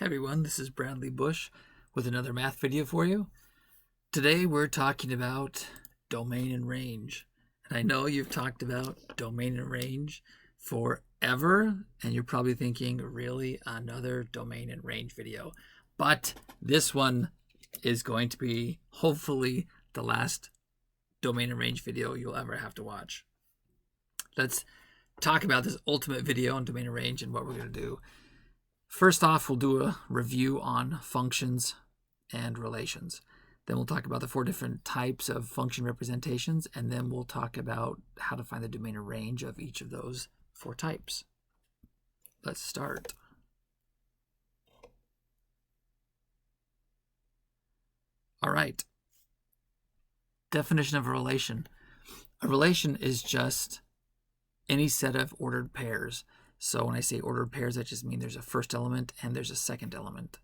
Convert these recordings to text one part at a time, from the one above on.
Hey everyone, this is Bradley Bush with another math video for you. Today we're talking about domain and range. And I know you've talked about domain and range forever, and you're probably thinking, really, another domain and range video. But this one is going to be, hopefully, the last domain and range video you'll ever have to watch. Let's talk about this ultimate video on domain and range and what we're going to do. First off, we'll do a review on functions and relations. Then we'll talk about the 4 different types of function representations, and then we'll talk about how to find the domain and range of each of those 4 types. Let's start. All right. Definition of a relation. A relation is just any set of ordered pairs. So when I say ordered pairs, that just means there's a first element and there's a second element.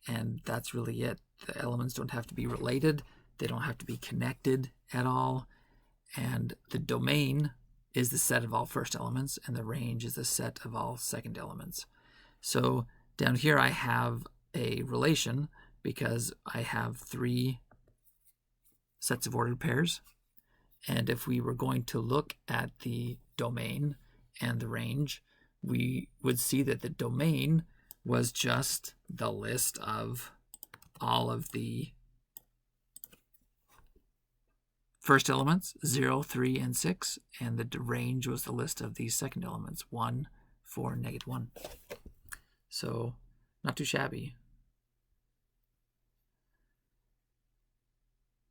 And that's really it. The elements don't have to be related. They don't have to be connected at all. And the domain is the set of all first elements, and the range is the set of all second elements. So down here I have a relation because I have 3 sets of ordered pairs. And if we were going to look at the domain and the range, we would see that the domain was just the list of all of the first elements, 0, 3, and 6, and the range was the list of these second elements, 1, 4, and -1. So not too shabby.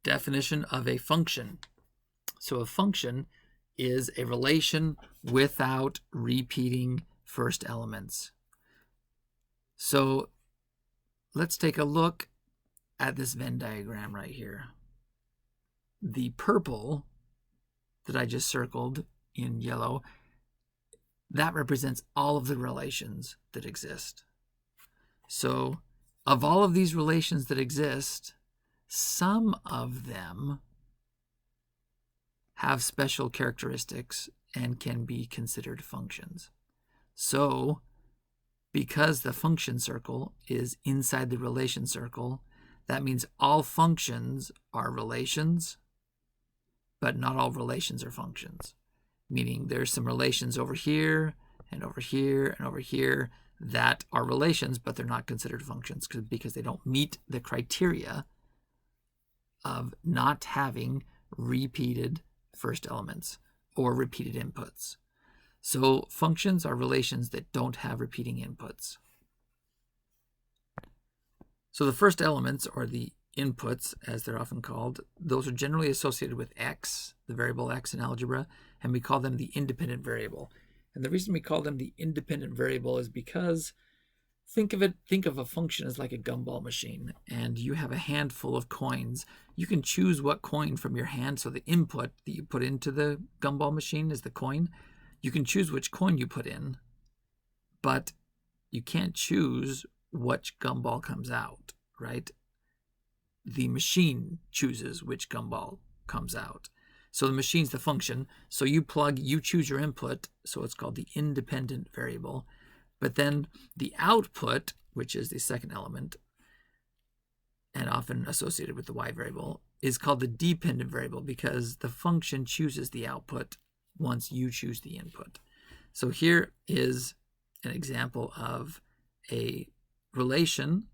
Definition of a function. So a function is a relation without repeating first elements. So let's take a look at this Venn diagram right here. The purple that I just circled in yellow, that represents all of the relations that exist. So of all of these relations that exist, some of them have special characteristics and can be considered functions. So, because the function circle is inside the relation circle, that means all functions are relations, but not all relations are functions. Meaning there's some relations over here, and over here, and over here that are relations, but they're not considered functions because they don't meet the criteria of not having repeated first elements or repeated inputs. So functions are relations that don't have repeating inputs. So the first elements, or the inputs as they're often called, those are generally associated with x, the variable x in algebra, and we call them the independent variable. And the reason we call them the independent variable is because think of a function as like a gumball machine, and you have a handful of coins. You can choose what coin from your hand, so the input that you put into the gumball machine is the coin. You can choose which coin you put in, but you can't choose which gumball comes out, right? The machine chooses which gumball comes out. So the machine's the function, so you choose your input, so it's called the independent variable. But then the output, which is the second element, and often associated with the y variable, is called the dependent variable because the function chooses the output once you choose the input. So here is an example of a relation,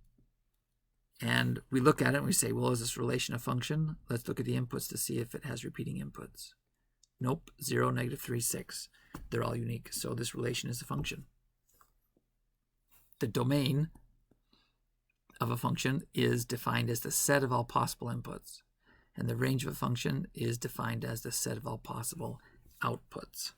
and we look at it and we say, well, is this relation a function? Let's look at the inputs to see if it has repeating inputs. Nope, 0, -3, 6. They're all unique, so this relation is a function. The domain of a function is defined as the set of all possible inputs, and the range of a function is defined as the set of all possible outputs.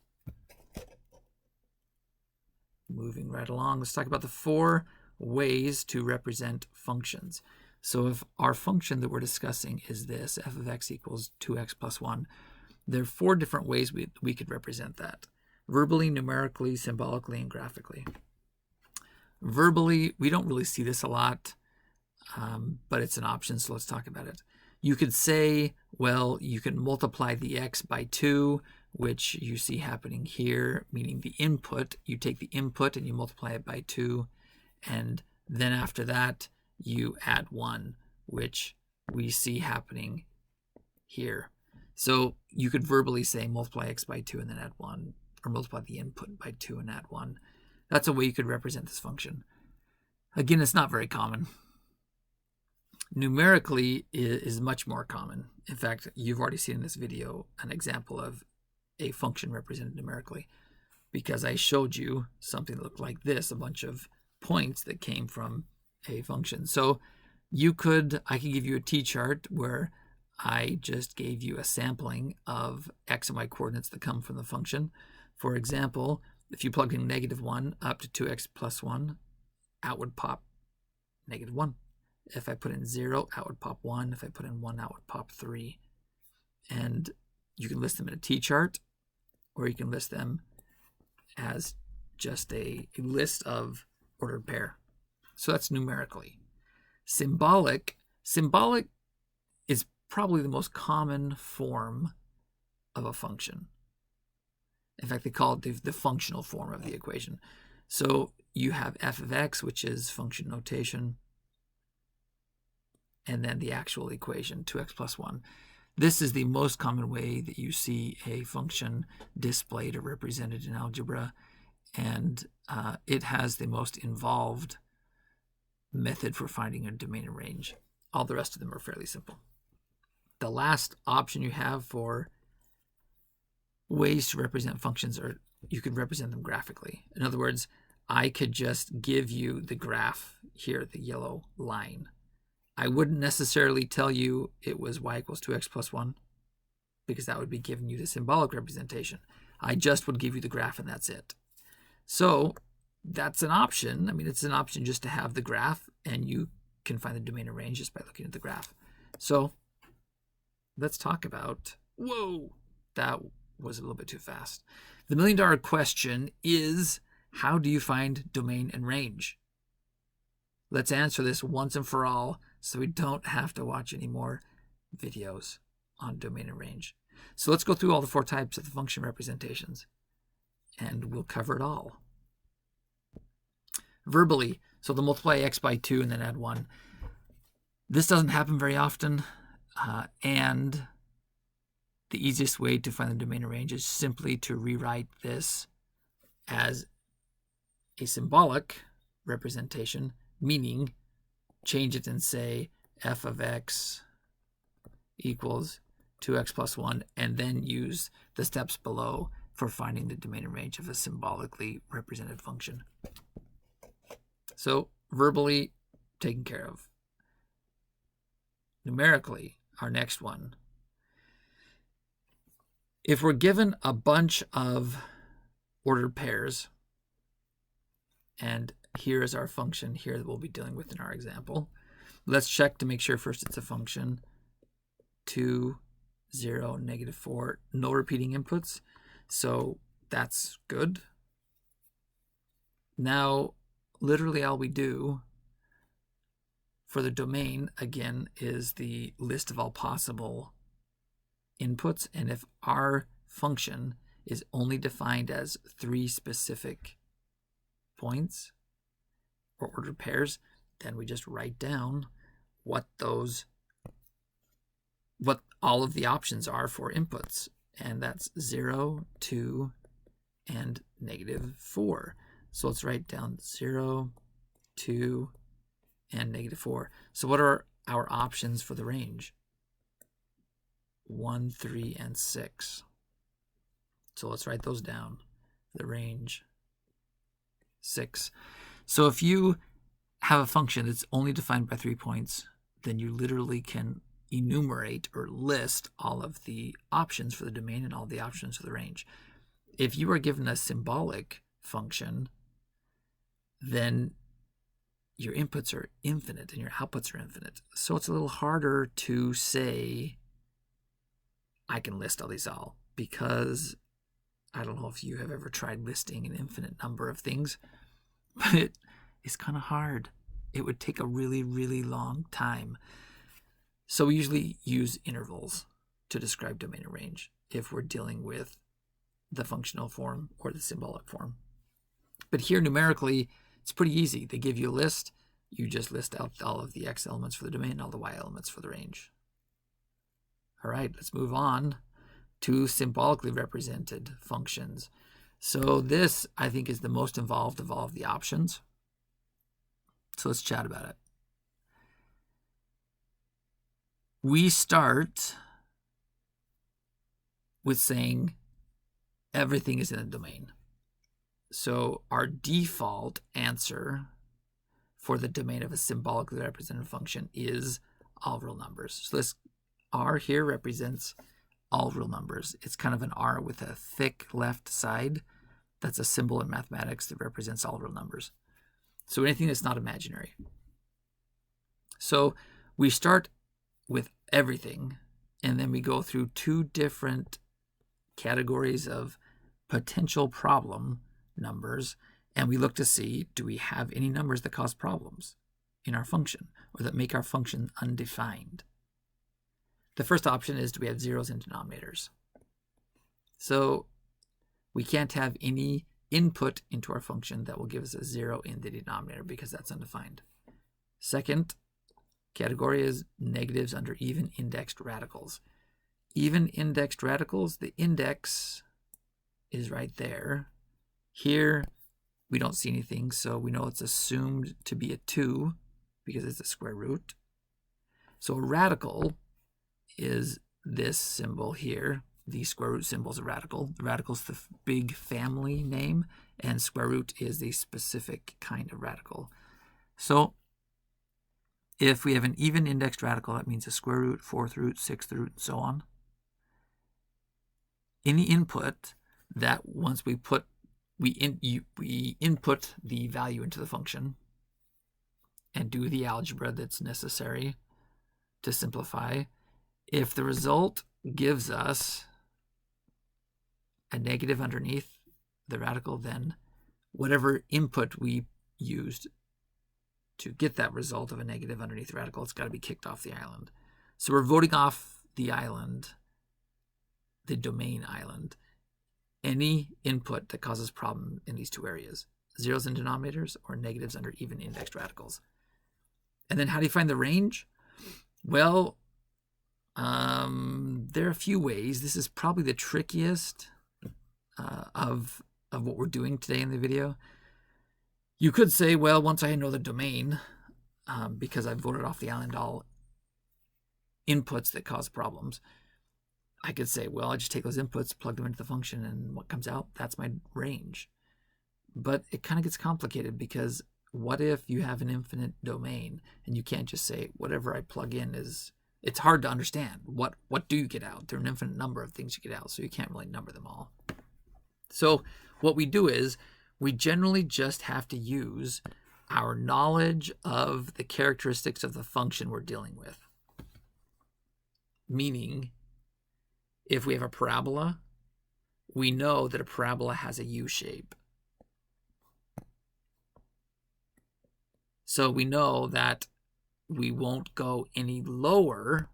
Moving right along, let's talk about the 4 ways to represent functions. So if our function that we're discussing is this, f of x equals 2x plus 1, there are 4 different ways we could represent that: verbally, numerically, symbolically, and graphically. Verbally, we don't really see this a lot, but it's an option, so let's talk about it. You could say, well, you can multiply the x by 2, which you see happening here, meaning the input. You take the input and you multiply it by 2, and Then after that, you add 1, which we see happening here. So you could verbally say multiply x by 2 and then add 1, or multiply the input by 2 and add 1. That's a way you could represent this function. Again, it's not very common. Numerically is much more common. In fact, you've already seen in this video an example of a function represented numerically, because I showed you something that looked like this, a bunch of points that came from a function. So I could give you a t-chart where I just gave you a sampling of x and y coordinates that come from the function. For example, if you plug in -1 up to 2x plus 1, out would pop -1. If I put in 0, out would pop 1. If I put in 1, out would pop 3. And you can list them in a t-chart, or you can list them as just a list of ordered pair. So that's numerically. Symbolic is probably the most common form of a function. In fact, they call it the functional form of the equation. So you have f of x, which is function notation, and then the actual equation, 2x plus 1. This is the most common way that you see a function displayed or represented in algebra, and it has the most involved method for finding a domain and range. All the rest of them are fairly simple. The last option you have for ways to represent functions are you could represent them graphically. In other words, I could just give you the graph here, the yellow line. I wouldn't necessarily tell you it was y equals 2x plus 1, because that would be giving you the symbolic representation. I just would give you the graph and that's it. So that's an option. I mean, it's an option just to have the graph, and you can find the domain and range just by looking at the graph. So let's talk about, whoa, that was a little bit too fast. The million-dollar question is, how do you find domain and range? Let's answer this once and for all so we don't have to watch any more videos on domain and range. So let's go through all the 4 types of the function representations, and we'll cover it all. Verbally, so they'll multiply x by 2 and then add 1. This doesn't happen very often, and the easiest way to find the domain and range is simply to rewrite this as a symbolic representation, meaning change it and say f of x equals 2x plus 1, and then use the steps below for finding the domain and range of a symbolically represented function. So verbally taken care of. Numerically, our next one. If we're given a bunch of ordered pairs, and here is our function here that we'll be dealing with in our example, let's check to make sure first it's a function. 2, 0, -4, no repeating inputs, so that's good. Now, literally all we do for the domain, again, is the list of all possible inputs, and if our function is only defined as 3 specific points or ordered pairs, then we just write down what all of the options are for inputs, and that's 0, 2, and -4. So let's write down 0, 2, and -4. So what are our options for the range? 1, 3, and 6. So let's write those down. The range 6. So if you have a function that's only defined by 3 points, then you literally can enumerate or list all of the options for the domain and all the options for the range. If you are given a symbolic function, then your inputs are infinite and your outputs are infinite. So it's a little harder to say, I can list all these all, because I don't know if you have ever tried listing an infinite number of things, but it's kind of hard. It would take a really, really long time. So we usually use intervals to describe domain and range if we're dealing with the functional form or the symbolic form. But here numerically, it's pretty easy. They give you a list. you just list out all of the x elements for the domain, all the y elements for the range. All right, let's move on to symbolically represented functions. So this, I think, is the most involved of all of the options. So let's chat about it. We start with saying everything is in a domain. So our default answer for the domain of a symbolically represented function is all real numbers. So this R here represents all real numbers. It's kind of an R with a thick left side. That's a symbol in mathematics that represents all real numbers. So anything that's not imaginary. So we start with everything, and then we go through two different categories of potential problem numbers, and we look to see, do we have any numbers that cause problems in our function or that make our function undefined? The first option is, do we have zeros in denominators? So we can't have any input into our function that will give us a 0 in the denominator because that's undefined. Second category is negatives under even indexed radicals. Even indexed radicals, the index is right there. Here we don't see anything, so we know it's assumed to be a 2 because it's a square root. So a radical is this symbol here. The square root symbol is a radical. The radical is the big family name, and square root is the specific kind of radical. So if we have an even indexed radical, that means a square root, fourth root, sixth root, and so on. Any input that once we input the value into the function and do the algebra that's necessary to simplify, if the result gives us a negative underneath the radical, then whatever input we used to get that result of a negative underneath the radical, it's got to be kicked off the island. So we're voting off the island, the domain island, any input that causes problem in these two areas, zeros in denominators or negatives under even indexed radicals. And then how do you find the range? Well, there are a few ways. This is probably the trickiest of what we're doing today in the video. You could say, well, once I know the domain, because I've voted off the island all inputs that cause problems, I could say, well, I just take those inputs, plug them into the function, and what comes out, that's my range. But it kind of gets complicated because what if you have an infinite domain and you can't just say whatever I plug in is... It's hard to understand. What do you get out? There are an infinite number of things you get out, so you can't really number them all. So what we do is we generally just have to use our knowledge of the characteristics of the function we're dealing with. Meaning, if we have a parabola, we know that a parabola has a U shape. So we know that we won't go any lower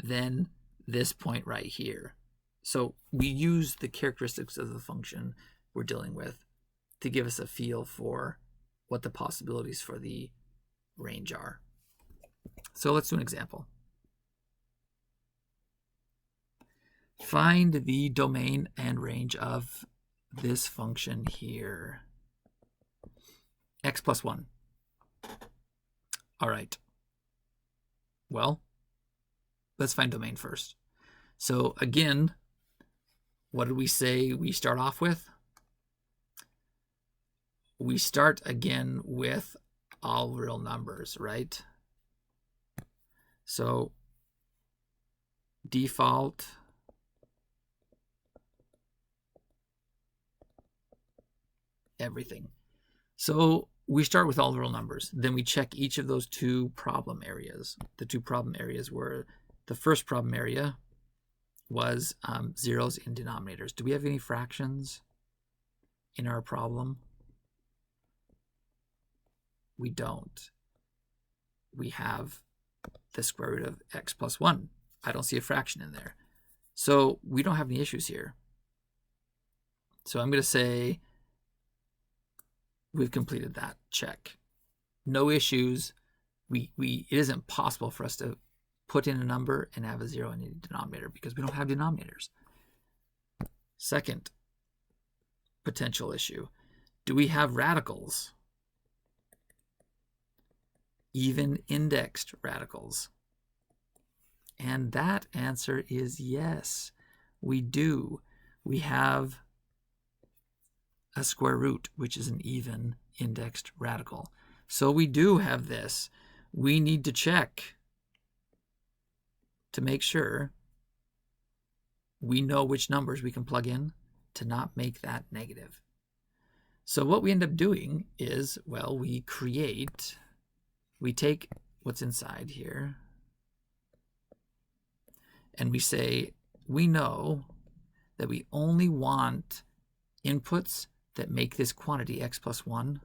than this point right here. So we use the characteristics of the function we're dealing with to give us a feel for what the possibilities for the range are. So let's do an example. Find the domain and range of this function here. X plus 1. All right. Well, let's find domain first. So again, what did we say we start off with? We start again with all real numbers, right? So default everything. So we start with all real numbers. Then we check each of those two problem areas. The two problem areas were, the first problem area was zeros in denominators. Do we have any fractions in our problem? We don't. We have the square root of x plus 1. I don't see a fraction in there. So we don't have any issues here. So I'm going to say we've completed that check. no issues. It isn't possible for us to put in a number and have a 0 in the denominator because we don't have denominators. Second potential issue, do we have radicals? Even indexed radicals? And that answer is yes, we do. We have a square root, which is an even indexed radical. So we do have this. We need to check to make sure we know which numbers we can plug in to not make that negative. So what we end up doing is, well, we take what's inside here, and we say, we know that we only want inputs that make this quantity x plus 1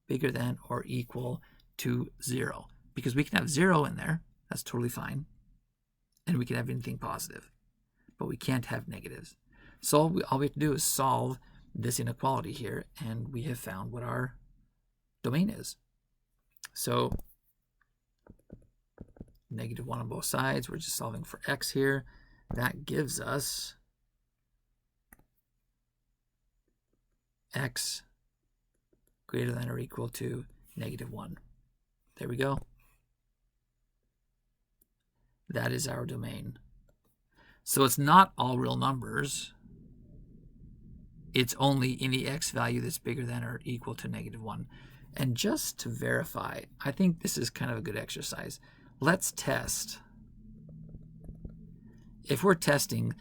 bigger than or equal to 0. Because we can have 0 in there, that's totally fine. And we can have anything positive, but we can't have negatives. So all we have to do is solve this inequality here, and we have found what our domain is. So -1 on both sides, we're just solving for x here. That gives us x greater than or equal to -1. There we go. That is our domain. So it's not all real numbers. It's only any x value that's bigger than or equal to -1. And just to verify, I think this is kind of a good exercise. Let's test. If we're testing,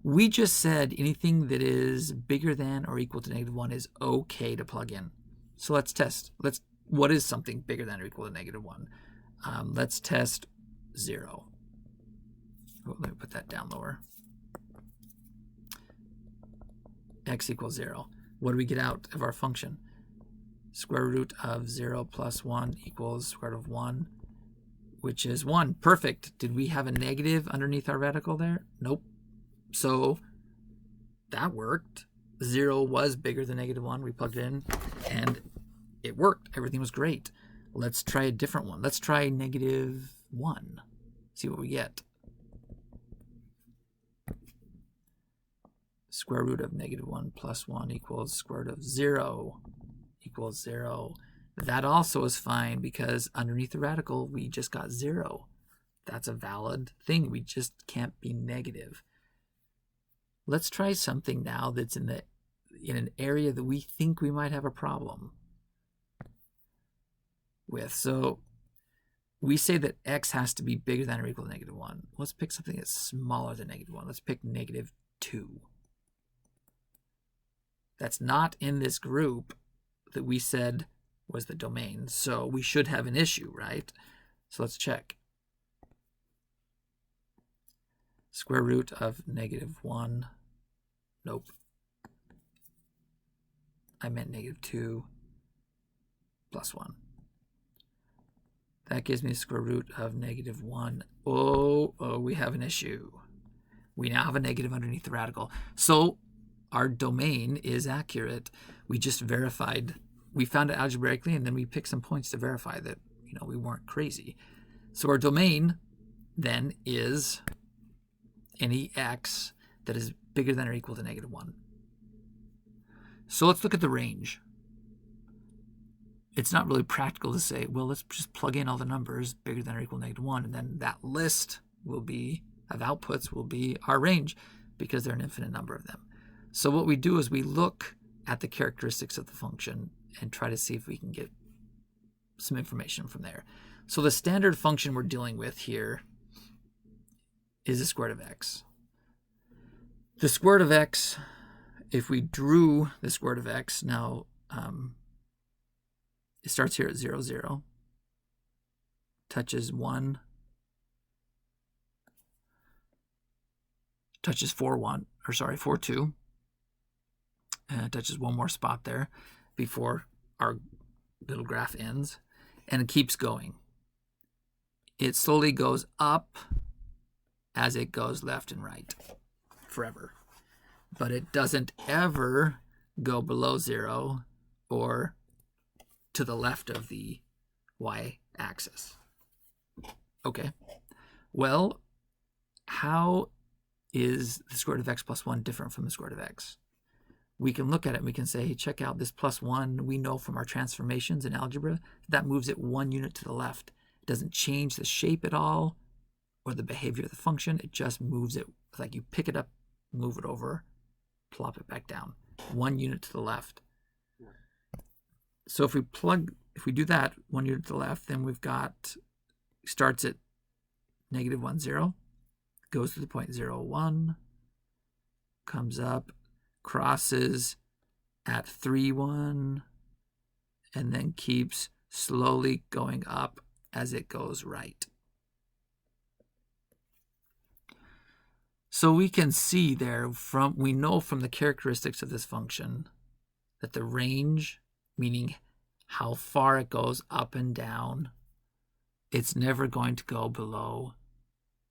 we just said anything that is bigger than or equal to -1 is okay to plug in. So let's test. What is something bigger than or equal to -1? Let's test 0. Oh, let me put that down lower. X equals 0. What do we get out of our function? Square root of 0 plus 1 equals square root of 1, which is 1. Perfect. Did we have a negative underneath our radical there? Nope. So that worked. 0 was bigger than -1. We plugged it in, and it worked. Everything was great. Let's try a different one. Let's try -1. See what we get. Square root of -1 plus 1 equals square root of 0 equals 0. That also is fine because underneath the radical, we just got 0. That's a valid thing. We just can't be negative. Let's try something now that's in an area that we think we might have a problem with. So we say that x has to be bigger than or equal to -1. Let's pick something that's smaller than -1. Let's pick -2. That's not in this group that we said was the domain. So we should have an issue, right? So let's check. Square root of -1. Nope. I meant -2 plus 1. That gives me the square root of -1. Oh, we have an issue. We now have a negative underneath the radical. So our domain is accurate. We just verified. We found it algebraically, and then we picked some points to verify that we weren't crazy. So our domain then is any x that is bigger than or equal to -1. So let's look at the range. It's not really practical to say, well, let's just plug in all the numbers bigger than or equal to -1, and then that list of outputs will be our range because there are an infinite number of them. So what we do is we look at the characteristics of the function and try to see if we can get some information from there. So the standard function we're dealing with here is the square root of x. The square root of x, if we drew the square root of x, now it starts here at 0, 0, touches 1, touches 4, 1, or sorry, 4, 2, touches one more spot there before our little graph ends, and it keeps going. It slowly goes up as it goes left and right forever, but it doesn't ever go below 0 or to the left of the y-axis. Okay, well, how is the square root of x plus 1 different from the square root of x? We can look at it and we can say, hey, check out this plus 1. We know from our transformations in algebra that moves it 1 unit to the left. It doesn't change the shape at all or the behavior of the function. It just moves it, like you pick it up, move it over, plop it back down. 1 unit to the left. So if we do that 1 unit to the left, then we've got, starts at -1, 0, goes to the point 0, 1, comes up, crosses at 3, 1, and then keeps slowly going up as it goes right. So we can see there we know from the characteristics of this function that the range, meaning how far it goes up and down, it's never going to go below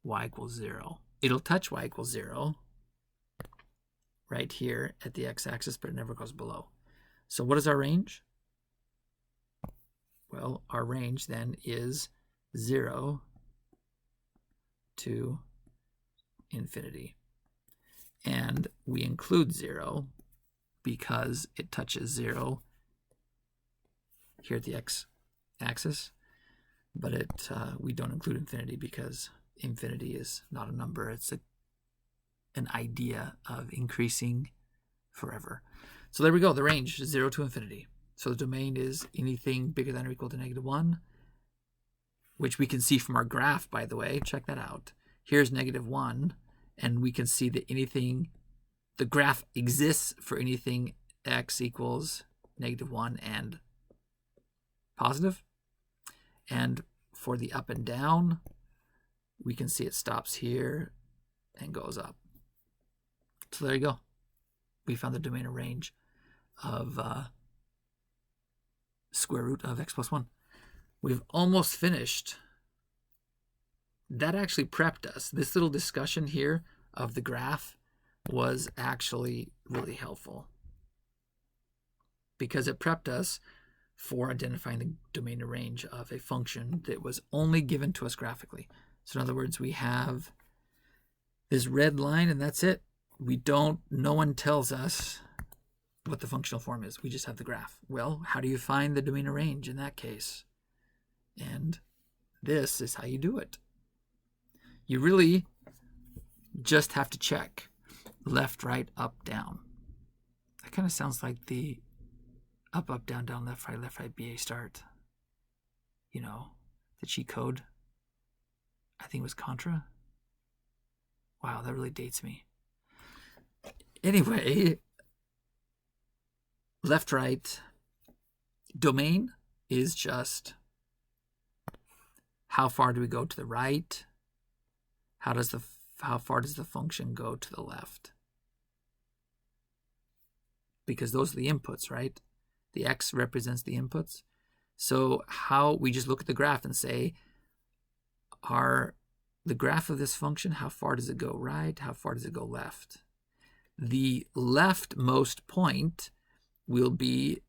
y equals 0. It'll touch y equals 0 right here at the x-axis, but it never goes below. So what is our range? Well, our range then is 0 to infinity. And we include 0 because it touches 0 here at the x-axis, but we don't include infinity because infinity is not a number. It's an idea of increasing forever. So there we go. The range is 0 to infinity. So the domain is anything bigger than or equal to -1, which we can see from our graph, by the way. Check that out. Here's -1, and we can see that the graph exists for anything x equals -1 and positive. And for the up and down, we can see it stops here and goes up. So there you go. We found the domain or range of square root of x plus 1. We've almost finished. That actually prepped us. This little discussion here of the graph was actually really helpful because it prepped us for identifying the domain or range of a function that was only given to us graphically. So in other words, we have this red line and that's it. No one tells us what the functional form is. We just have the graph. Well, how do you find the domain or range in that case? And this is how you do it. You really just have to check left, right, up, down. That kind of sounds like the up, up, down, down, left, right, BA start. You know, the cheat code. I think it was Contra. Wow, that really dates me. Anyway, left, right. Domain is just how far do we go to the right? How far does the function go to the left? Because those are the inputs, right? The x represents the inputs. So we just look at the graph and say, the graph of this function, how far does it go right? How far does it go left? The leftmost point will be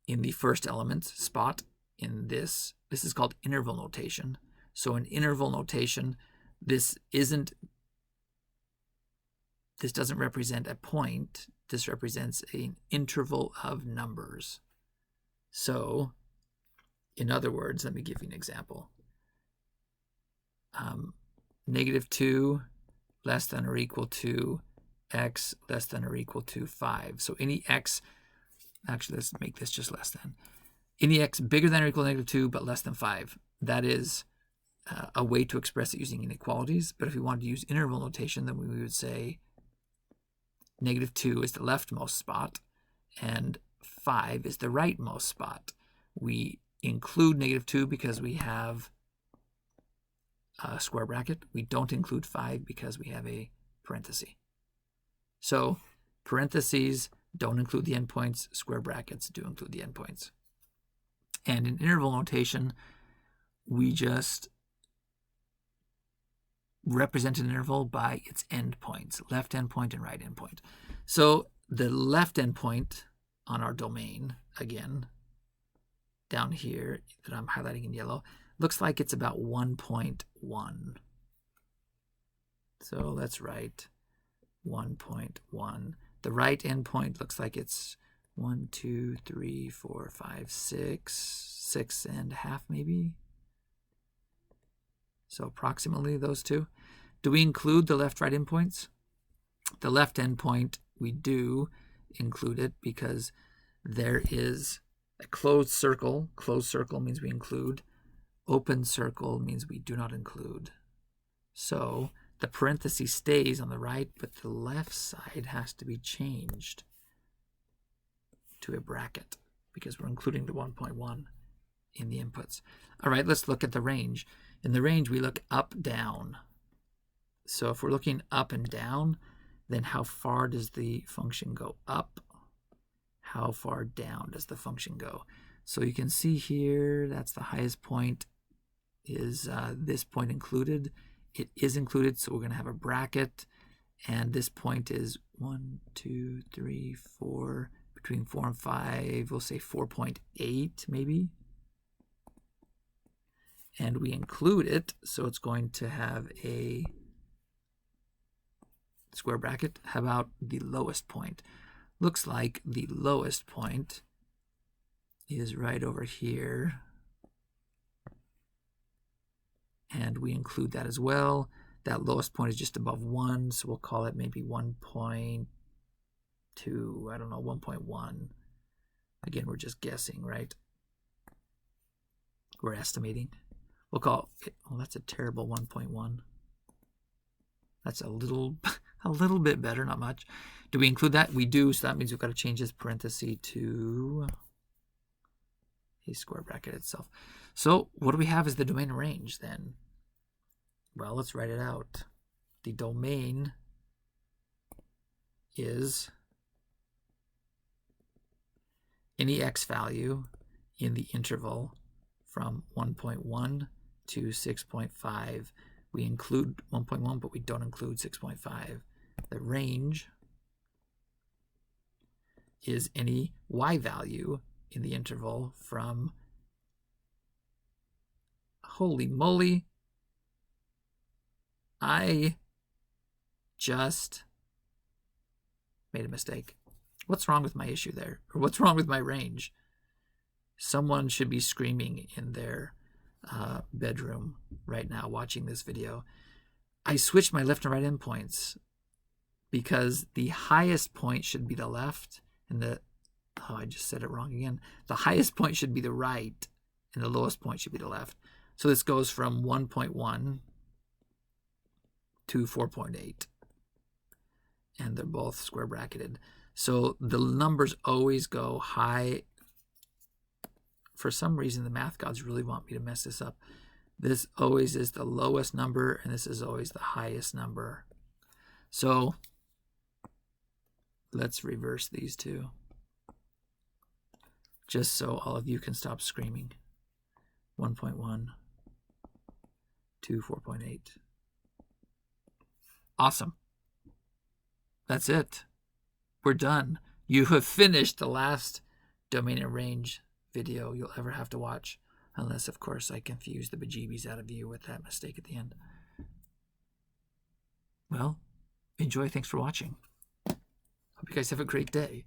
in the first element spot in this. This is called interval notation. So in interval notation, this doesn't represent a point. This represents an interval of numbers. So, in other words, let me give you an example. -2 less than or equal to x less than or equal to 5. So any x, actually let's make this just less than. Any x bigger than or equal to -2 but less than 5. That is a way to express it using inequalities. But if we wanted to use interval notation, then we would say -2 is the leftmost spot and 5 is the rightmost spot. We include -2 because we have a square bracket. We don't include 5 because we have a parenthesis. So parentheses don't include the endpoints. Square brackets do include the endpoints. And in interval notation, we just represent an interval by its endpoints, left endpoint and right endpoint. So the left endpoint on our domain, again, down here that I'm highlighting in yellow looks like it's about 1.1. So let's write 1.1. The right endpoint looks like it's 1, 2, 3, 4, 5, 6, 6.5 maybe. So approximately those two. Do we include the left-right endpoints? The left endpoint, we do include it because there is a closed circle. Closed circle means we include. Open circle means we do not include. So the parenthesis stays on the right, but the left side has to be changed to a bracket because we're including the 1.1 in the inputs. All right, let's look at the range. In the range, we look up, down. So if we're looking up and down, then how far does the function go up? How far down does the function go? So you can see here, that's the highest point. Is this point included? It is included, so we're going to have a bracket. And this point is 1, 2, 3, 4, between 4 and 5, we'll say 4.8 maybe. And we include it, so it's going to have a square bracket. How about the lowest point? Looks like the lowest point is right over here. And we include that as well. That lowest point is just above 1, so we'll call it maybe 1.2, I don't know, 1.1. Again, we're just guessing, right? We're estimating. We'll call it, well, that's a terrible 1.1. That's a little bit better, not much. Do we include that? We do, so that means we've got to change this parenthesis to a square bracket itself. So what do we have as the domain and range then? Well, let's write it out. The domain is any x value in the interval from 1.1 to 6.5. We include 1.1, but we don't include 6.5. The range is any y value in the interval from, holy moly, I just made a mistake. What's wrong with my issue there? Or what's wrong with my range? Someone should be screaming in their bedroom right now watching this video. I switched my left and right endpoints because the highest point should be the left and the, oh, I just said it wrong again. The highest point should be the right and the lowest point should be the left. So this goes from 1.1 to 4.8. And they're both square bracketed. So the numbers always go high. For some reason, the math gods really want me to mess this up. This always is the lowest number, and this is always the highest number. So let's reverse these two, just so all of you can stop screaming. 1.1 to 4.8. Awesome. That's it. We're done. You have finished the last domain and range video you'll ever have to watch, unless, of course, I confuse the bejeebies out of you with that mistake at the end. Well, enjoy. Thanks for watching. Hope you guys have a great day.